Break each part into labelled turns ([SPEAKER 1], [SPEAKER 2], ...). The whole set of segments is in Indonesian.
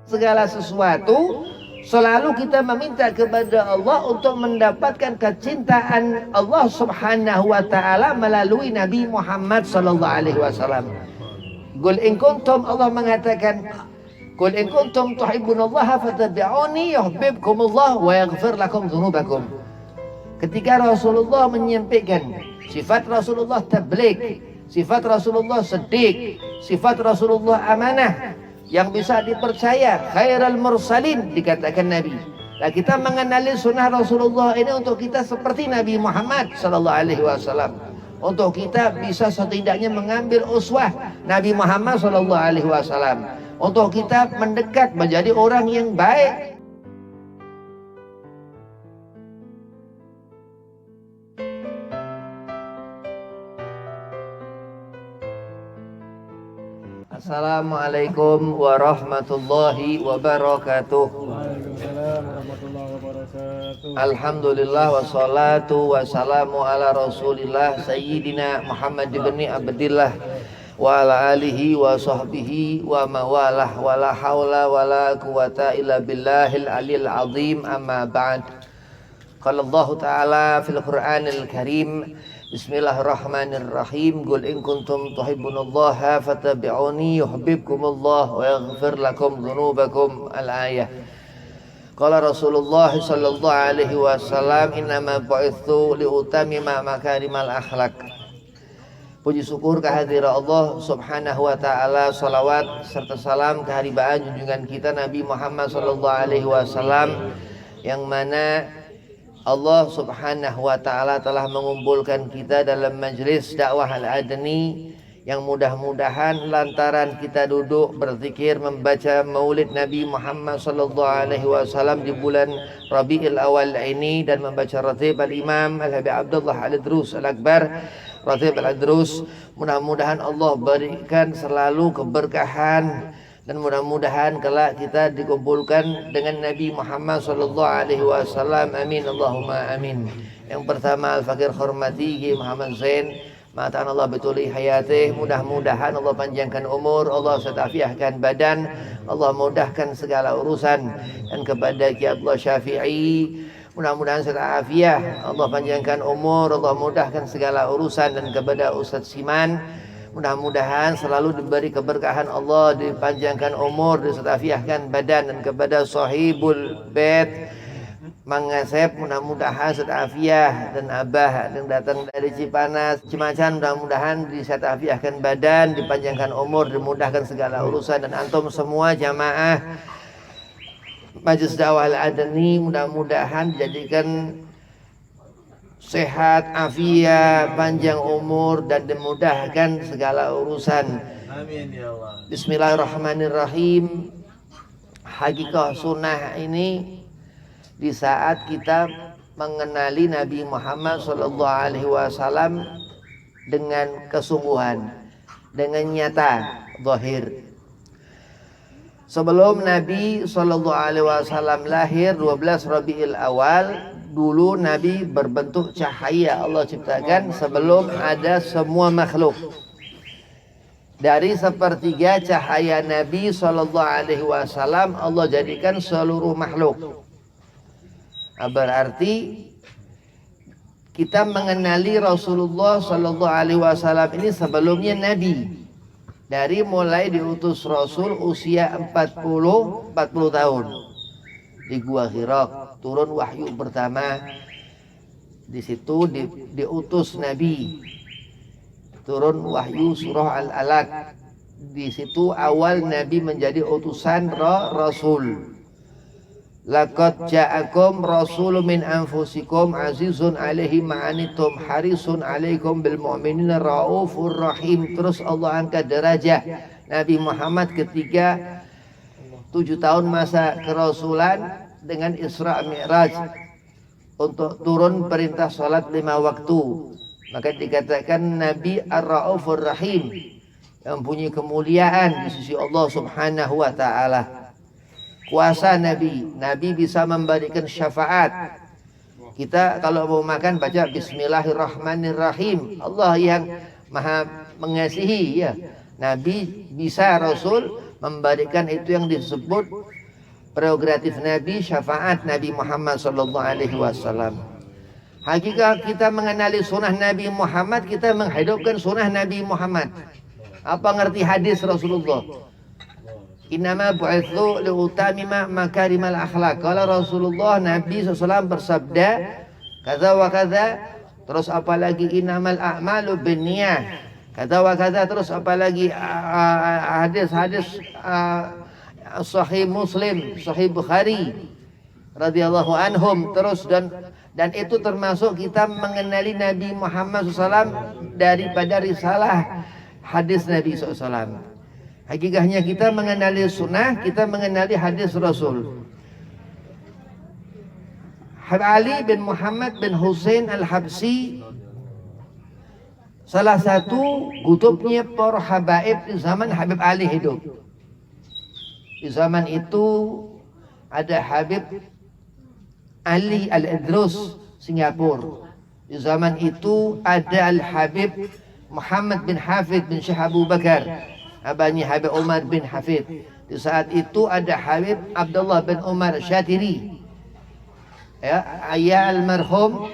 [SPEAKER 1] segala sesuatu selalu kita meminta kepada Allah untuk mendapatkan kecintaan Allah Subhanahu wa taala melalui Nabi Muhammad sallallahu alaihi wasallam. Qul in kuntum, Allah mengatakan, qul in kuntum tuhibbunallaha fattabi'uni yuhibbukumullah wa yaghfir lakum dzunubakum. Ketika Rasulullah menyampaikan sifat Rasulullah tabligh, sifat Rasulullah siddiq, sifat Rasulullah amanah, yang bisa dipercaya, khairul mursalin, dikatakan Nabi. Nah, kita mengenali sunnah Rasulullah ini untuk kita seperti Nabi Muhammad sallallahu alaihi wasallam. Untuk kita bisa setidaknya mengambil uswah Nabi Muhammad sallallahu alaihi wasallam. Untuk kita mendekat menjadi orang yang baik. Assalamualaikum warahmatullahi wabarakatuh.
[SPEAKER 2] Waalaikumsalam warahmatullahi wabarakatuh.
[SPEAKER 1] Alhamdulillah wassalatu wassalamu ala rasulillah Sayyidina Muhammad ibn Abdillah wa ala alihi wa sahbihi wa mawalah wa la hawla wa la quwata illa billahil aliyil azim, amma ba'd. Qala Allah ta'ala fil Qur'anil Karim, Bismillahirrahmanirrahim, Qul in kuntum tuhibbunallaha fattabi'uni yuhibbukumullah wa yaghfir lakum dzunubakum. Al-ayah. Qala Rasulullah sallallahu alaihi wasallam, innama bu'itsu liutamima makarimal akhlak. Puji syukur kehadirat Allah Subhanahu wa taala, salawat serta salam keharibaan junjungan kita Nabi Muhammad sallallahu alaihi wasallam, yang mana Allah Subhanahu wa taala telah mengumpulkan kita dalam majlis dakwah Al-Adni, yang mudah-mudahan lantaran kita duduk berzikir membaca Maulid Nabi Muhammad sallallahu alaihi wasallam di bulan Rabiul Awal ini dan membaca Ratib Al-Imam Al-Habib Abdullah Al-Idrus Al-Akbar, Ratib Al-Idrus, mudah-mudahan Allah berikan selalu keberkahan dan mudah-mudahan kelak kita dikumpulkan dengan Nabi Muhammad sallallahu alaihi wasallam. Amin Allahumma amin. Yang pertama al-fakir hormati Muhammad Zain, ma'atan Allah betuli hayatih, mudah-mudahan Allah panjangkan umur, Allah setafiahkan badan, Allah mudahkan segala urusan. Dan kepada Ki Abdullah Syafi'i, mudah-mudahan setafiah, Allah panjangkan umur, Allah mudahkan segala urusan. Dan kepada Ustadz Siman, mudah-mudahan selalu diberi keberkahan Allah, dipanjangkan umur, disetafiahkan badan. Dan kepada sahibul bait Mang Ngasep, mudah-mudahan setafiah, dan abah yang datang dari Cipanas, Cimacan, mudah-mudahan disetafiahkan badan, dipanjangkan umur, dimudahkan segala urusan. Dan antum semua jamaah Majelis Dakwah Al-Adni, mudah-mudahan dijadikan sehat, afiat, panjang umur, dan dimudahkan segala urusan.
[SPEAKER 2] Amin ya Allah.
[SPEAKER 1] Bismillahirrahmanirrahim. Hakikah sunnah ini di saat kita mengenali Nabi Muhammad sallallahu alaihi wasallam dengan kesungguhan, dengan nyata, zahir. Sebelum Nabi sallallahu alaihi wasallam lahir 12 Rabiul Awal, dulu Nabi berbentuk cahaya Allah ciptakan sebelum ada semua makhluk. Dari sepertiga cahaya Nabi sallallahu alaihi wasallam Allah jadikan seluruh makhluk. Berarti kita mengenali Rasulullah sallallahu alaihi wasallam ini sebelumnya Nabi. Dari mulai diutus Rasul usia 40 tahun di Gua Hira, turun wahyu pertama. Di situ diutus Nabi, turun wahyu surah Al-Alaq. Di situ awal Nabi menjadi utusan Rasul. Laqad ja'akum rasulun min anfusikum azizun alaihi ma'anitum harisun alaikum bil mu'minina raufur rahim. Terus Allah angkat derajah Nabi Muhammad ketika 7 tahun masa kerasulan dengan Isra Mi'raj, untuk turun perintah salat 5 waktu. Maka dikatakan Nabi Ar-Raufur Rahim, yang punya kemuliaan di sisi Allah Subhanahu wa taala. Kuasa Nabi bisa memberikan syafaat. Kita kalau mau makan baca Bismillahirrahmanirrahim. Allah yang maha mengasihi ya. Nabi bisa, Rasul memberikan itu yang disebut prerogatif Nabi, syafaat Nabi Muhammad sallallahu alaihi wasallam. Hakikat kita mengenali sunnah Nabi Muhammad, kita menghidupkan sunnah Nabi Muhammad. Apa ngerti hadis Rasulullah? Innama bu'itsu liutamima makarimal akhlak. Kalau Rasulullah Nabi SAW bersabda kata wa kata, terus apalagi innamal a'malu binniyah, kata wa kata, terus apalagi hadis-hadis Sahih Muslim, Sahih Bukhari radhiyallahu anhum, terus dan itu termasuk kita mengenali Nabi Muhammad SAW daripada risalah hadis Nabi SAW. Hakikatnya kita mengenali sunnah, kita mengenali hadis Rasul. Ali bin Muhammad bin Husain Al-Habsi, salah satu kutubnya para habaib di zaman Habib Ali hidup. Di zaman itu ada Habib Ali Al-Idrus Singapura. Di zaman itu ada Al-Habib Muhammad bin Hafid bin Syekh Abu Bakar, abahnya Habib Umar bin Hafid. Di saat itu ada Habib Abdullah bin Umar Syatiri, ya, ayah almarhum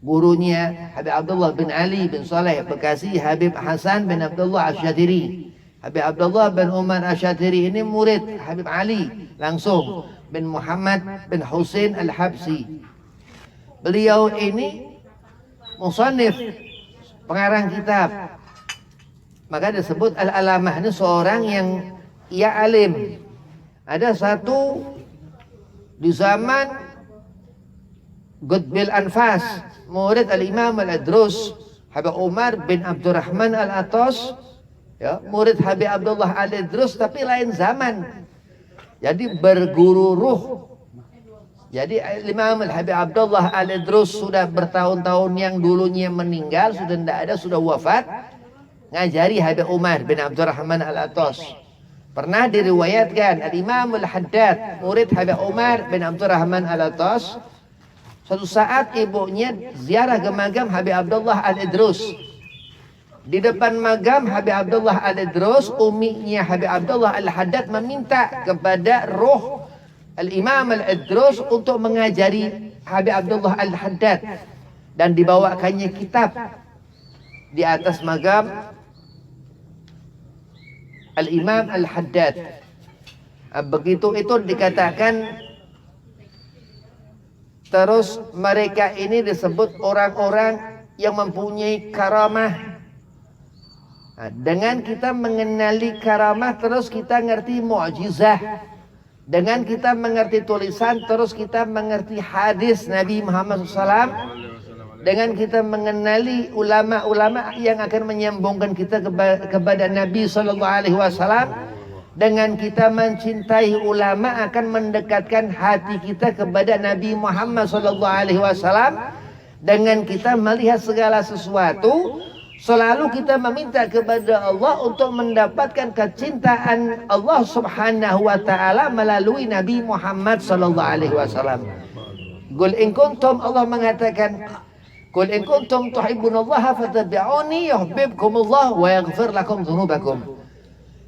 [SPEAKER 1] gurunya Habib Abdullah bin Ali bin Saleh Bekasi, Habib Hasan bin Abdullah Asyatiri. Habib Abdullah bin Umar Asyatiri ini murid Habib Ali langsung bin Muhammad bin Husain Al-Habsi. Beliau ini musannif, pengarang kitab. Maka disebut Al-Alamah, ini seorang yang ia alim. Ada satu di zaman Qutbil Anfas, murid Al-Imam Al-Idrus, Habib Umar bin Abdurrahman Al-Atas, ya, murid Habib Abdullah Al-Idrus tapi lain zaman. Jadi berguru ruh. Jadi Imam Habib Abdullah Al-Idrus sudah bertahun-tahun yang dulunya meninggal, sudah tidak ada, sudah wafat. Ngajari Habib Umar bin Abdurrahman Al-Atas. Pernah diriwayatkan Al-Imam Al-Haddad, murid Habib Umar bin Abdurrahman Al-Atas, suatu saat ibunya ziarah ke makam Habib Abdullah Al-Idrus. Di depan makam Habib Abdullah Al-Idrus, uminya Habib Abdullah Al-Haddad meminta kepada roh Al-Imam Al-Idrus untuk mengajari Habib Abdullah Al-Haddad, dan dibawakannya kitab di atas makam Al-Imam Al-Haddad. Begitu itu dikatakan, terus mereka ini disebut orang-orang yang mempunyai karamah. Nah, dengan kita mengenali karamah, terus kita ngerti mu'jizah. Dengan kita mengerti tulisan, terus kita mengerti hadis Nabi Muhammad SAW. Dengan kita mengenali ulama-ulama yang akan menyambungkan kita kepada Nabi SAW. Dengan kita mencintai ulama akan mendekatkan hati kita kepada Nabi Muhammad SAW. Dengan kita melihat segala sesuatu, selalu kita meminta kepada Allah untuk mendapatkan kecintaan Allah Subhanahu wa taala melalui Nabi Muhammad sallallahu alaihi wasallam. Qul in kuntum, Allah mengatakan, qul in kuntum tuhibbunallaha fattabi'uni yuhibbukumullah wa yaghfir lakum dzunubakum.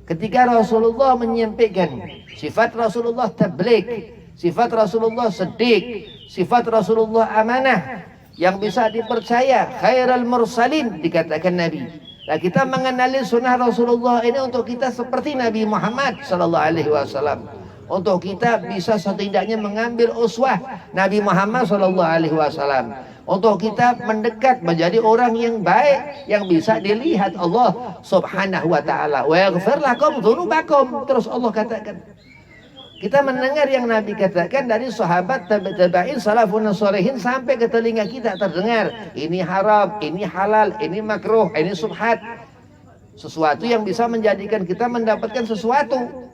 [SPEAKER 1] Ketika Rasulullah menyampaikan sifat Rasulullah tabligh, sifat Rasulullah siddiq, sifat Rasulullah amanah, yang bisa dipercaya, khairul mursalin, dikatakan Nabi. Nah, kita mengenali sunnah Rasulullah ini untuk kita seperti Nabi Muhammad sallallahu alaihi wasallam. Untuk kita bisa setidaknya mengambil uswah Nabi Muhammad sallallahu alaihi wasallam. Untuk kita mendekat menjadi orang yang baik, yang bisa dilihat Allah Subhanahu wa taala. Wa yaghfir lakum dzunubakum. Terus Allah katakan, kita mendengar yang Nabi katakan dari sahabat tabi'in salafun sholihin sampai ke telinga kita terdengar, ini haram, ini halal, ini makruh, ini subhat. Sesuatu yang bisa menjadikan kita mendapatkan sesuatu.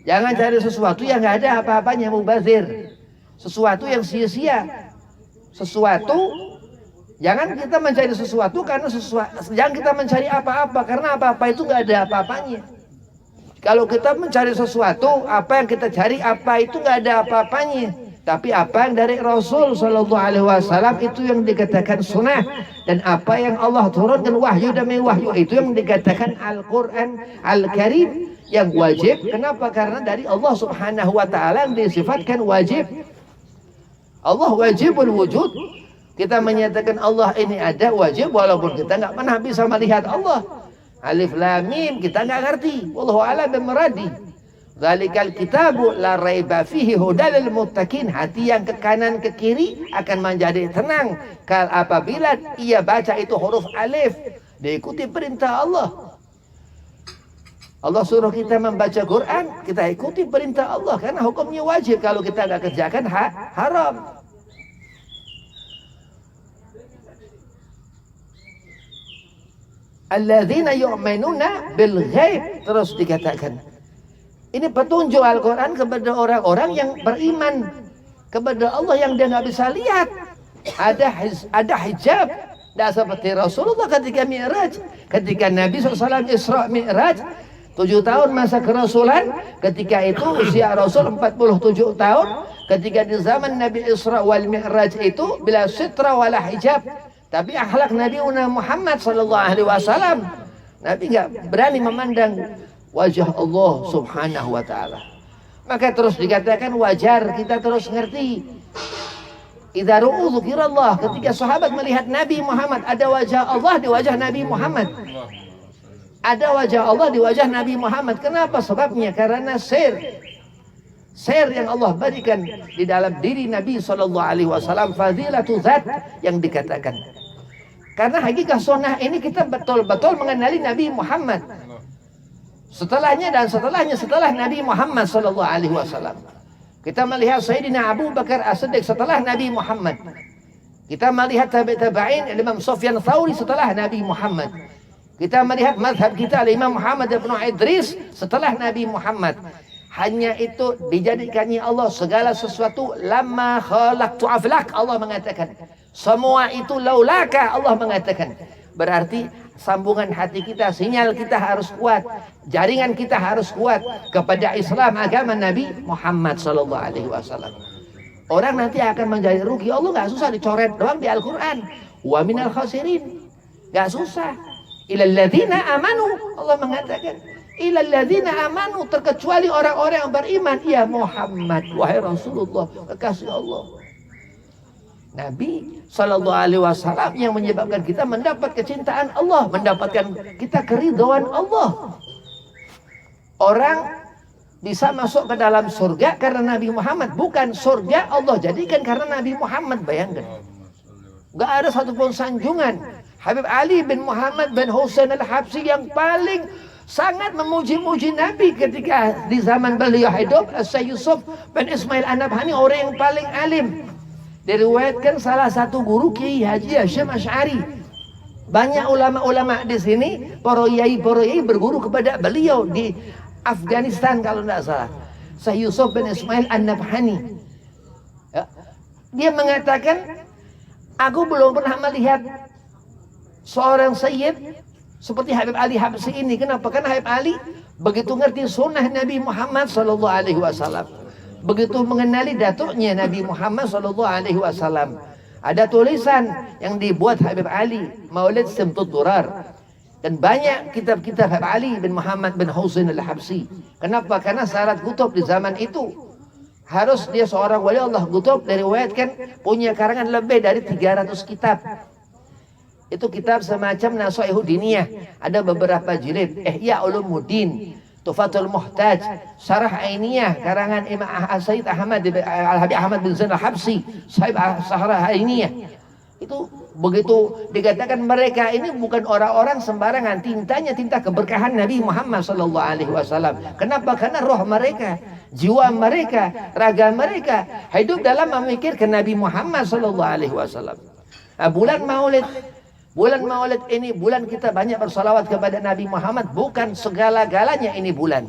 [SPEAKER 1] Jangan cari sesuatu yang nggak ada apa-apanya, mubazir. Sesuatu yang sia-sia. Sesuatu, jangan kita mencari sesuatu karena jangan kita mencari apa-apa karena apa-apa itu nggak ada apa-apanya. Kalau kita mencari sesuatu, apa yang kita cari, apa itu nggak ada apa-apanya. Tapi apa yang dari Rasul Sallallahu Alaihi Wasallam itu yang dikatakan sunnah, dan apa yang Allah turunkan wahyu demi wahyu itu yang dikatakan Al-Quran Al-Karim yang wajib. Kenapa? Karena dari Allah Subhanahu Wa Taala yang disifatkan wajib. Allah wajibul wujud. Kita menyatakan Allah ini ada wajib walaupun kita nggak pernah bisa melihat Allah. Alif Lam Mim kita nggak ngerti. Wallahu a'lam bimuradi. Zalikal kitabu la raiba fihi hudal lil muttaqin. Hati yang ke kanan ke kiri akan menjadi tenang apabila ia baca itu huruf alif, diikuti perintah Allah. Allah suruh kita membaca Quran, kita ikuti perintah Allah karena hukumnya wajib. Kalau kita nggak kerjakan haram. Alladzina yu'minuna bil ghaib, terus dikatakan. Ini petunjuk Al-Quran kepada orang-orang yang beriman kepada Allah yang dia nggak bisa lihat. Ada hijab. Tidak seperti Rasulullah ketika Mi'raj. Ketika Nabi SAW Isra Mi'raj 7 tahun masa kerasulan. Ketika itu usia Rasul 47 tahun. Ketika di zaman Nabi Isra wal Mi'raj itu bila sitra wala hijab. Tapi akhlak Nabi Muhammad SAW, Nabi nggak berani memandang wajah Allah Subhanahu Wa Taala. Maka terus dikatakan wajar kita terus ngerti. Idza ru'u dzikrallah, ketika sahabat melihat Nabi Muhammad, ada wajah Allah di wajah Nabi Muhammad. Ada wajah Allah di wajah Nabi Muhammad. Kenapa? Sebabnya karena sir yang Allah berikan di dalam diri Nabi SAW, fadilatu zat yang dikatakan. Karena hakikat sunnah ini kita betul-betul mengenali Nabi Muhammad. Setelahnya dan setelahnya setelah Nabi Muhammad SAW. Kita melihat Sayyidina Abu Bakar As-Siddiq setelah Nabi Muhammad. Kita melihat tabi'in Imam Sufyan Thawri setelah Nabi Muhammad. Kita melihat mazhab kita Imam Muhammad ibn Idris setelah Nabi Muhammad. Hanya itu dijadikannya Allah segala sesuatu. Lama khalaqtu aflak, Allah mengatakan. Semua itu laulaka, Allah mengatakan. Berarti sambungan hati kita, sinyal kita harus kuat, jaringan kita harus kuat kepada Islam, agama Nabi Muhammad SAW. Orang nanti akan menjadi rugi. Allah nggak susah dicoret doang di Al-Quran. Wa minal khasirin, nggak susah. Ilal ladzina amanu, Allah mengatakan. Ilal ladzina amanu, terkecuali orang-orang yang beriman. Ya Muhammad, wahai Rasulullah, kekasih Allah. Nabi SAW yang menyebabkan kita mendapat kecintaan Allah, mendapatkan kita keridhaan Allah. Orang bisa masuk ke dalam surga karena Nabi Muhammad, bukan surga Allah jadikan karena Nabi Muhammad. Bayangkan, gak ada satupun sanjungan. Habib Ali bin Muhammad bin Husain al-Habsyi yang paling sangat memuji-muji Nabi ketika di zaman beliau hidup, Syekh Yusuf bin Ismail An-Nabhani, orang yang paling alim. Diriwayatkan salah satu guru Kiai Haji Hasyim Asy'ari. Banyak ulama-ulama di sini, para yai berguru kepada beliau di Afghanistan kalau tidak salah. Syekh Yusuf bin Ismail An-Nabhani. Ya. Dia mengatakan, aku belum pernah melihat seorang sayyid seperti Habib Ali Habsyi ini. Kenapa? Karena Habib Ali begitu ngerti sunnah Nabi Muhammad SAW. Begitu mengenali datuknya Nabi Muhammad SAW. Ada tulisan yang dibuat Habib Ali, Maulid Simtud Durar. Dan banyak kitab-kitab Habib Ali bin Muhammad bin Husain al-Habsyi. Kenapa? Karena syarat kutub di zaman itu harus dia seorang wali Allah. Kutub diriwayatkan punya karangan lebih dari 300 kitab. Itu kitab semacam Nashaihu Diniyah. Ada beberapa jilid. Ihya Ulumuddin, Tufatul Muhtaj, Syarah Ainiyah karangan Imam Sayyid Ahmad Al-Habib Ahmad bin Zain Al-Habsyi, Sahib Syarah Ainiyah. Itu begitu dikatakan mereka ini bukan orang-orang sembarangan, tintanya tinta keberkahan Nabi Muhammad SAW. Kenapa? Karena roh mereka, jiwa mereka, raga mereka hidup dalam memikirkan Nabi Muhammad SAW. Nah, Bulan Maulid ini bulan kita banyak bersalawat kepada Nabi Muhammad. Bukan segala-galanya ini bulan.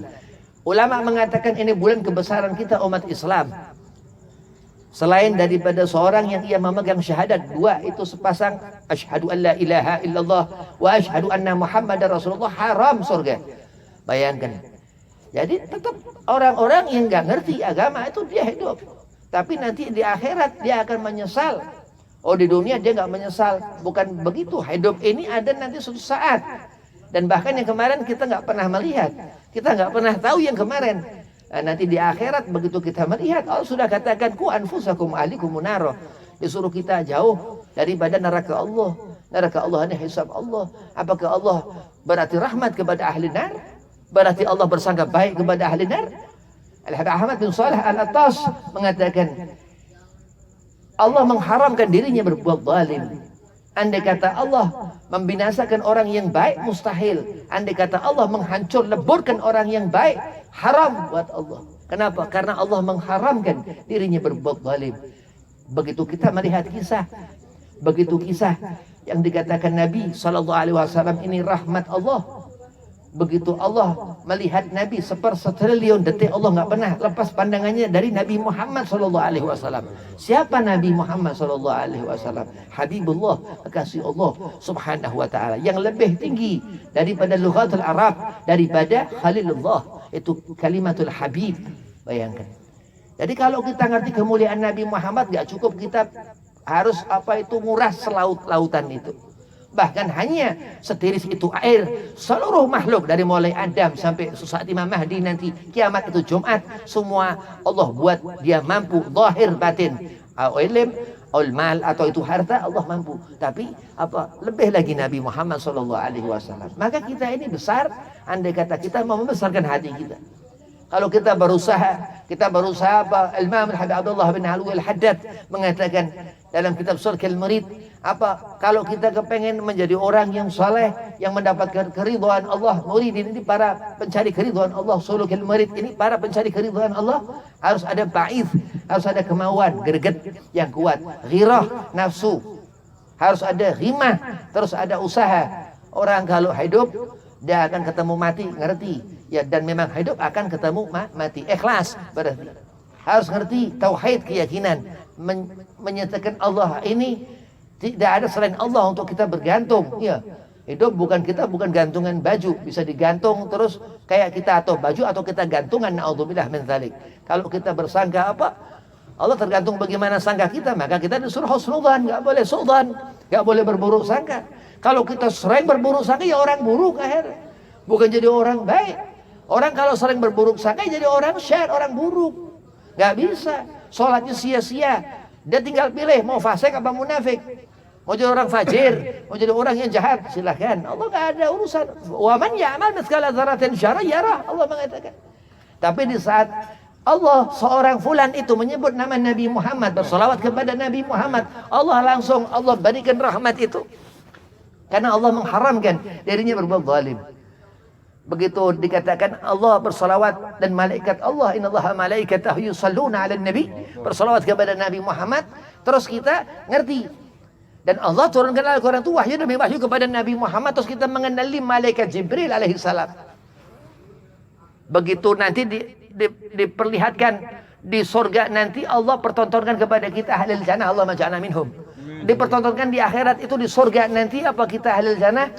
[SPEAKER 1] Ulama mengatakan ini bulan kebesaran kita umat Islam. Selain daripada seorang yang ia memegang syahadat, dua itu sepasang asyhadu an la ilaha illallah wa asyhadu anna Muhammadar Rasulullah, haram surga. Bayangkan. Jadi tetap orang-orang yang nggak ngerti agama itu dia hidup. Tapi nanti di akhirat dia akan menyesal. Oh, di dunia dia nggak menyesal. Bukan begitu. Hidup ini ada nanti suatu saat. Dan bahkan yang kemarin kita nggak pernah melihat. Kita nggak pernah tahu yang kemarin. Nah, nanti di akhirat begitu kita melihat, Allah sudah katakan ku anfusakum ahlikum naro. Disuruh kita jauh daripada neraka Allah. Neraka Allah ini hisab Allah. Apakah Allah berarti rahmat kepada ahli nar? Berarti Allah bersangka baik kepada ahli nar? Al-Habib Ahmad bin Saleh Al-Attas mengatakan Allah mengharamkan dirinya berbuat zalim. Andai kata Allah membinasakan orang yang baik, mustahil. Andai kata Allah menghancur leburkan orang yang baik, haram buat Allah. Kenapa? Karena Allah mengharamkan dirinya berbuat zalim. Begitu kita melihat kisah, begitu kisah yang dikatakan Nabi SAW ini rahmat Allah. Begitu Allah melihat Nabi sepertriliun detik, Allah nggak pernah lepas pandangannya dari Nabi Muhammad SAW. Siapa Nabi Muhammad SAW? Habibullah, kekasih Allah Subhanahu wa Ta'ala, yang lebih tinggi daripada lughatul Arab, daripada Khalilullah, itu kalimatul Habib. Bayangkan. Jadi kalau kita ngerti kemuliaan Nabi Muhammad, nggak cukup kita harus nguras selaut-lautan itu. Bahkan hanya setiris itu air, seluruh makhluk dari mulai Adam sampai saat Imam Mahdi nanti kiamat itu Jumat, semua Allah buat dia mampu zahir batin, ilm, mal atau itu harta, Allah mampu. Tapi lebih lagi Nabi Muhammad SAW. Maka kita ini besar andai kata kita mau membesarkan hati kita. Kalau kita berusaha Imam Al-Habib Abdullah bin Alwi Al-Haddad mengatakan dalam kitab Surkil Murid, kalau kita kepengen menjadi orang yang saleh, yang mendapatkan keridhaan Allah, muridin ini para pencari keridhaan Allah, sulukil murid ini para pencari keridhaan Allah, harus ada ba'ith, harus ada kemauan, greget yang kuat, ghirah, nafsu, harus ada ghimah, terus ada usaha. Orang kalau hidup dia akan ketemu mati, ngerti ya, dan memang hidup akan ketemu mati. Ikhlas berarti harus ngerti tauhid, keyakinan, menyatakan Allah ini tidak ada selain Allah untuk kita bergantung. Ya, hidup kita bukan gantungan baju, bisa digantung terus kayak kita atau baju atau kita gantungan, naudzubillah min dzalik. Kalau kita bersangka Allah tergantung bagaimana sangka kita, maka kita disuruh husnudzan, enggak boleh suudzan, enggak boleh berburuk sangka. Kalau kita sering berburuk sangka, ya orang buruk akhirnya, bukan jadi orang baik. Orang kalau sering berburuk sangka jadi orang syar, orang buruk. Gak bisa, sholatnya sia-sia. Dia tinggal pilih mau fasik apa munafik. Mau jadi orang fajir, mau jadi orang yang jahat, silahkan. Allah gak ada urusan. Wa man ya'mal mithqala dzarratin syarran yarah, Allah mengatakan. Tapi di saat Allah seorang fulan itu menyebut nama Nabi Muhammad, bersalawat kepada Nabi Muhammad, Allah langsung berikan rahmat itu. Karena Allah mengharamkan dirinya berbuat zalim. Begitu dikatakan Allah bersalawat dan malaikat Allah, innallaha malaikatahu yusalluna 'alan nabi, bersalawat kepada Nabi Muhammad, terus kita ngerti. Dan Allah turunkan Al-Qur'an itu wahyu demi wahyu kepada Nabi Muhammad, terus kita mengenali malaikat Jibril alaihi salam. Begitu nanti diperlihatkan di surga nanti, Allah pertontonkan kepada kita ahlul jannah, Allah maj'alna minhum. Dipertontonkan di akhirat itu di surga nanti kita ahlul jannah,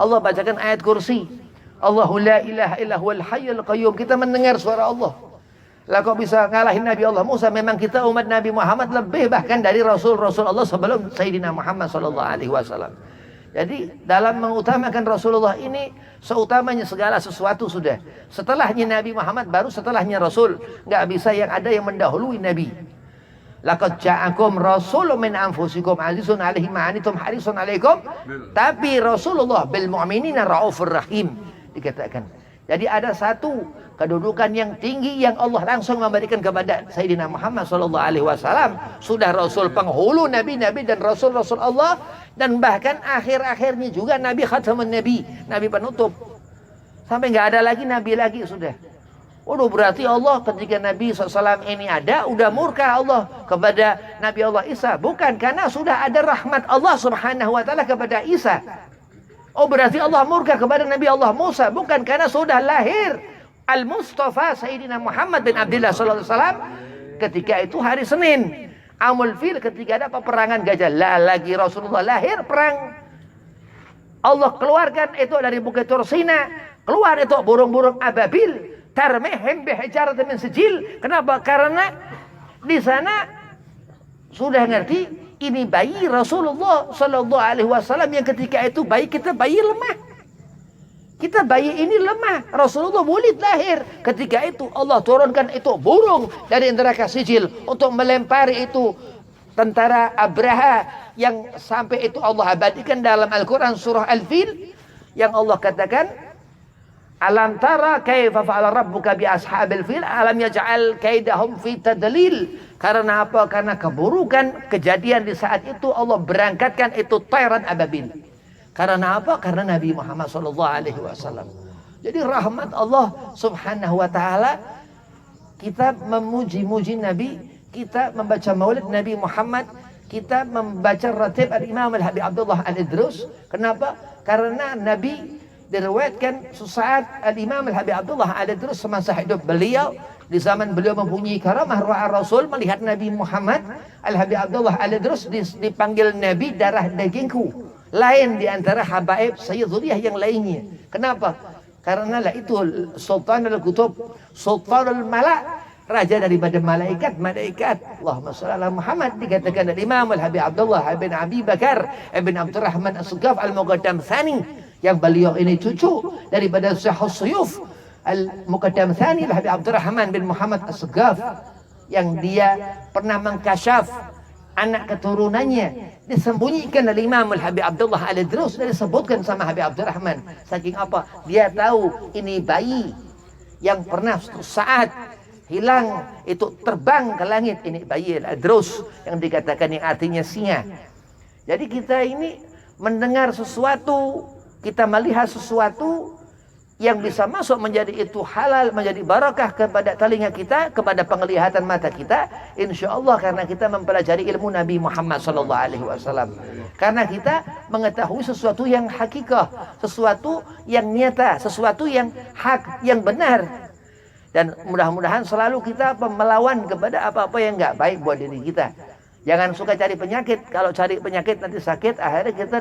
[SPEAKER 1] Allah bacakan ayat kursi, Allahu la ilaha illa huwal hayyul qayyum. Kita mendengar suara Allah. Lah kok bisa ngalahin Nabi Allah Musa? Memang kita umat Nabi Muhammad lebih bahkan dari Rasul Allah sebelum Sayyidina Muhammad sallallahu alaihi wasallam. Jadi dalam mengutamakan Rasulullah ini seutamanya segala sesuatu sudah. Setelahnya Nabi Muhammad baru setelahnya Rasul. Enggak bisa yang ada yang mendahului Nabi. Laqad ja'akum rasulun min anfusikum azizun 'alaihi ma 'anittum harisun 'alaikum. Tapi Rasulullah bil mu'minina raufur rahim dikatakan. Jadi ada satu kedudukan yang tinggi yang Allah langsung memberikan kepada Sayyidina Muhammad sallallahu alaihi wasallam. Sudah Rasul penghulu nabi-nabi dan rasul-rasul Allah, dan bahkan akhir-akhirnya juga Nabi khatamun Nabi, Nabi penutup. Sampai enggak ada lagi nabi lagi sudah. Waduh, berarti Allah ketika Nabi SAW ini ada, udah murka Allah kepada Nabi Allah Isa. Bukan, karena sudah ada rahmat Allah Subhanahu wa Ta'ala kepada Isa. Oh, berarti Allah murka kepada Nabi Allah Musa. Bukan, karena sudah lahir Al-Mustafa Sayyidina Muhammad bin Abdullah SAW. Ketika itu hari Senin, Amul Fil, ketika ada peperangan gajah. Lagi Rasulullah lahir, perang. Allah keluarkan itu dari Bukit Tursina. Keluar itu burung-burung ababil. Tarmihim bihijaratin min sijil. Kenapa? Karena di sana sudah ngerti ini bayi Rasulullah Sallallahu Alaihi Wasallam yang ketika itu bayi kita bayi lemah. Kita bayi ini lemah. Rasulullah wulid lahir. Ketika itu Allah turunkan itu burung dari neraka sijil untuk melempari itu tentara Abraha yang sampai itu Allah abadikan dalam Al-Quran surah Al-Fil yang Allah katakan alam tara kaifa fa'ala rabbuka bi ashabil fil alam yaj'al kaidahum fi tadlil. Karena apa? Karena keburukan kejadian di saat itu Allah berangkatkan itu tayran ababil. Karena apa? Karena Nabi Muhammad SAW. Jadi rahmat Allah Subhanahu Wa Taala. Kita memuji-muji Nabi, kita membaca Maulid Nabi Muhammad, kita membaca ratib Al-Imam Al-Habib Abdullah Al-Idrus. Kenapa? Karena Nabi diriwayatkan sesaat Al-Imam Al-Habib Abdullah Al-Idrus semasa hidup beliau, di zaman beliau mempunyai karamah ru'ah Rasul melihat Nabi Muhammad. Al-Habib Abdullah Al-Idrus dipanggil Nabi darah dagingku, lain di antara habaib Sayyidullah yang lainnya. Kenapa? Karena lah itu Sultanul Kutub, Sultanul Malak, raja daripada malaikat. Allahumma shalli ala Muhammad. Dikatakan oleh Imam Al-Habib Abdullah bin Abi Bakar bin Abdurrahman As-Suggaf Al-Muqaddam Tsani, yang beliau ini cucu daripada Syahus Suyuf Al-Muqaddam Tsani Al-Habib Abdurrahman bin Muhammad As-Suggaf, yang dia pernah mengkasyaf anak keturunannya disembunyikan oleh Imam Al-Habib Abdullah Al-Idrus, dan disebutkan sama Habib Abdurrahman. Saking apa? Dia tahu ini bayi yang pernah suatu saat hilang itu terbang ke langit. Ini bayi Al-Idrus yang dikatakan yang artinya singa. Jadi kita ini mendengar sesuatu, kita melihat sesuatu yang bisa masuk menjadi itu halal, menjadi barakah kepada telinga kita, kepada penglihatan mata kita, insya Allah karena kita mempelajari ilmu Nabi Muhammad SAW. Karena kita mengetahui sesuatu yang hakikah, sesuatu yang nyata, sesuatu yang hak, yang benar. Dan mudah-mudahan selalu kita melawan kepada apa-apa yang nggak baik buat diri kita. Jangan suka cari penyakit. Kalau cari penyakit nanti sakit, akhirnya kita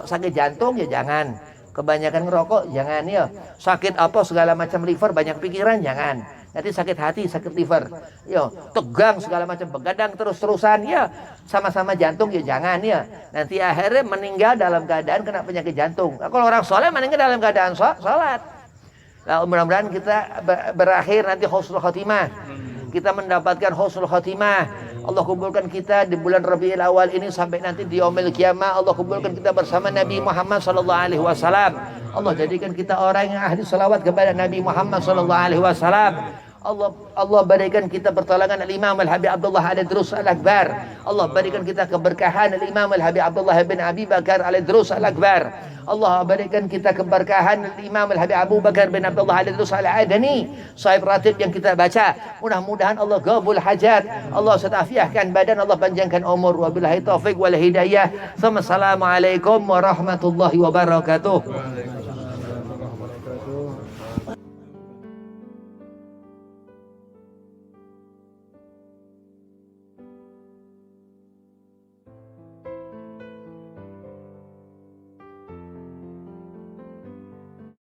[SPEAKER 1] sakit jantung ya jangan. Kebanyakan ngerokok jangan ya. Sakit apa segala macam liver, banyak pikiran jangan. Nanti sakit hati, sakit liver. Ya, tegang segala macam, begadang terus-terusan ya. Sama-sama jantung ya jangan ya. Nanti akhirnya meninggal dalam keadaan kena penyakit jantung. Nah, kalau orang soleh meninggal dalam keadaan salat. Nah, mudah-mudahan kita berakhir nanti husnul khotimah. Kita mendapatkan husnul khotimah. Allah kumpulkan kita di bulan Rabiul Awal ini sampai nanti di yaumil qiyamah. Allah kumpulkan kita bersama Nabi Muhammad sallallahu alaihi wasallam. Allah jadikan kita orang yang ahli salawat kepada Nabi Muhammad sallallahu alaihi wasallam. Allah berikan kita pertolongan Al-Imam Al-Habib Abdullah Al-Idrus Al-Akbar. Allah berikan kita keberkahan Al-Imam Al-Habib Abdullah bin Abi Bakar Al-Idrus Al-Akbar. Allah berikan kita keberkahan Imam Al-Habib Abu Bakar bin Abdullah Al-Idrus Al-Adani, sahib ratib yang kita baca. Mudah-mudahan Allah qabul hajat, Allah setafiahkan badan, Allah panjangkan umur. Wabillahi taufiq wal hidayah. Assalamualaikum warahmatullahi wabarakatuh.